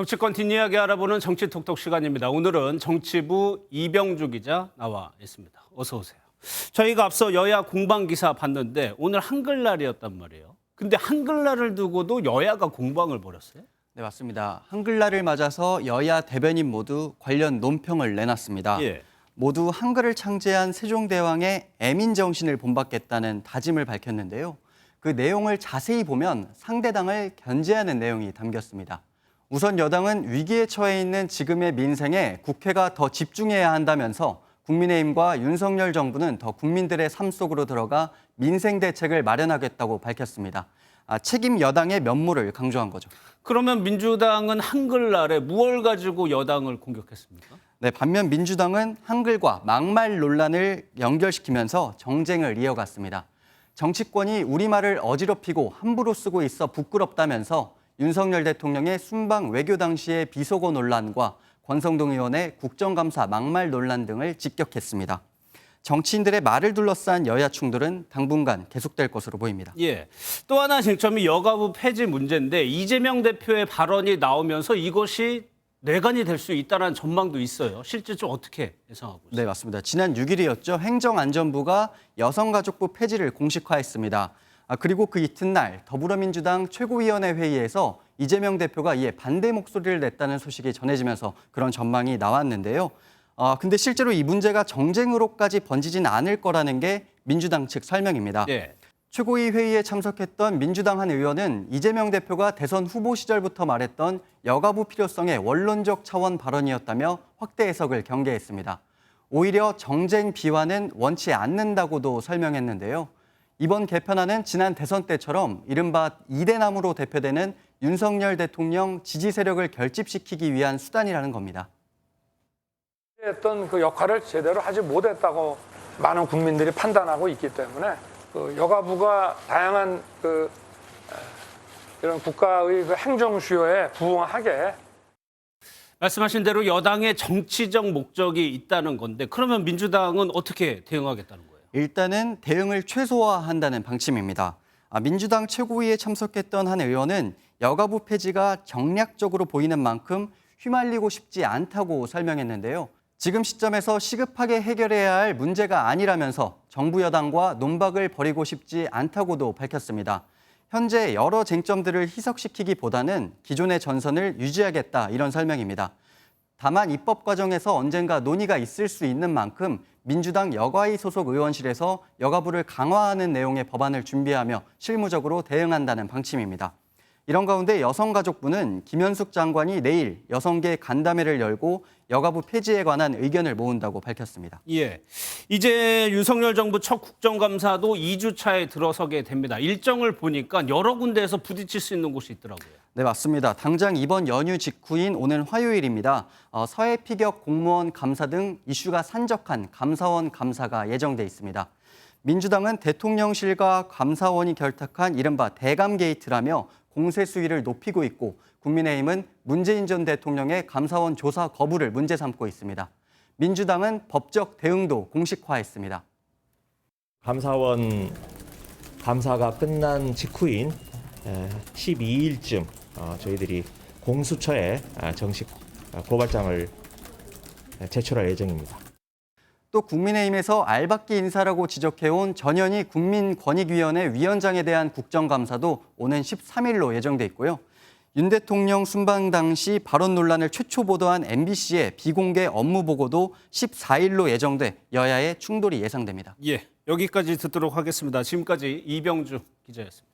정치권 뒷이야기 알아보는 정치톡톡 시간입니다. 오늘은 정치부 이병주 기자 나와 있습니다. 어서 오세요. 저희가 앞서 여야 공방 기사 봤는데 오늘 한글날이었단 말이에요. 근데 한글날을 두고도 여야가 공방을 벌였어요? 네, 맞습니다. 한글날을 맞아서 여야 대변인 모두 관련 논평을 내놨습니다. 예. 모두 한글을 창제한 세종대왕의 애민 정신을 본받겠다는 다짐을 밝혔는데요. 그 내용을 자세히 보면 상대당을 견제하는 내용이 담겼습니다. 우선 여당은 위기에 처해 있는 지금의 민생에 국회가 더 집중해야 한다면서 국민의힘과 윤석열 정부는 더 국민들의 삶 속으로 들어가 민생 대책을 마련하겠다고 밝혔습니다. 책임 여당의 면모를 강조한 거죠. 그러면 민주당은 한글날에 무엇을 가지고 여당을 공격했습니까? 네, 반면 민주당은 한글과 막말 논란을 연결시키면서 정쟁을 이어갔습니다. 정치권이 우리말을 어지럽히고 함부로 쓰고 있어 부끄럽다면서 윤석열 대통령의 순방 외교 당시의 비속어 논란과 권성동 의원의 국정감사 막말 논란 등을 직격했습니다. 정치인들의 말을 둘러싼 여야 충돌은 당분간 계속될 것으로 보입니다. 예. 또 하나 쟁점이 여가부 폐지 문제인데 이재명 대표의 발언이 나오면서 이것이 내관이 될 수 있다는 전망도 있어요. 실제 좀 어떻게 예상하고 있어요? 네, 맞습니다. 지난 6일이었죠. 행정안전부가 여성가족부 폐지를 공식화했습니다. 그리고 그 이튿날 더불어민주당 최고위원회 회의에서 이재명 대표가 이에 반대 목소리를 냈다는 소식이 전해지면서 그런 전망이 나왔는데요. 근데 실제로 이 문제가 정쟁으로까지 번지진 않을 거라는 게 민주당 측 설명입니다. 예. 최고위 회의에 참석했던 민주당 한 의원은 이재명 대표가 대선 후보 시절부터 말했던 여가부 필요성의 원론적 차원 발언이었다며 확대 해석을 경계했습니다. 오히려 정쟁 비화는 원치 않는다고도 설명했는데요. 이번 개편안은 지난 대선 때처럼 이른바 이대남으로 대표되는 윤석열 대통령 지지 세력을 결집시키기 위한 수단이라는 겁니다. 했던 그 역할을 제대로 하지 못했다고 많은 국민들이 판단하고 있기 때문에 그 여가부가 다양한 이런 국가의 그 행정 수요에 부응하게 말씀하신 대로 여당의 정치적 목적이 있다는 건데 그러면 민주당은 어떻게 대응하겠다는 거예요? 일단은 대응을 최소화한다는 방침입니다. 민주당 최고위에 참석했던 한 의원은 여가부 폐지가 정략적으로 보이는 만큼 휘말리고 싶지 않다고 설명했는데요. 지금 시점에서 시급하게 해결해야 할 문제가 아니라면서 정부 여당과 논박을 벌이고 싶지 않다고도 밝혔습니다. 현재 여러 쟁점들을 희석시키기보다는 기존의 전선을 유지하겠다 이런 설명입니다. 다만 입법 과정에서 언젠가 논의가 있을 수 있는 만큼 민주당 여가위 소속 의원실에서 여가부를 강화하는 내용의 법안을 준비하며 실무적으로 대응한다는 방침입니다. 이런 가운데 여성가족부는 김현숙 장관이 내일 여성계 간담회를 열고 여가부 폐지에 관한 의견을 모은다고 밝혔습니다. 예. 이제 윤석열 정부 첫 국정감사도 2주 차에 들어서게 됩니다. 일정을 보니까 여러 군데에서 부딪힐 수 있는 곳이 있더라고요. 네, 맞습니다. 당장 이번 연휴 직후인 오늘 화요일입니다. 서해 피격 공무원 감사 등 이슈가 산적한 감사원 감사가 예정돼 있습니다. 민주당은 대통령실과 감사원이 결탁한 이른바 대감 게이트라며 공세 수위를 높이고 있고 국민의힘은 문재인 전 대통령의 감사원 조사 거부를 문제 삼고 있습니다. 민주당은 법적 대응도 공식화했습니다. 감사원 감사가 끝난 직후인 12일쯤 저희들이 공수처에 정식 고발장을 제출할 예정입니다. 또 국민의힘에서 알박기 인사라고 지적해온 전현희 국민권익위원회 위원장에 대한 국정감사도 오는 13일로 예정돼 있고요. 윤 대통령 순방 당시 발언 논란을 최초 보도한 MBC의 비공개 업무 보고도 14일로 예정돼 여야의 충돌이 예상됩니다. 예. 여기까지 듣도록 하겠습니다. 지금까지 이병주 기자였습니다.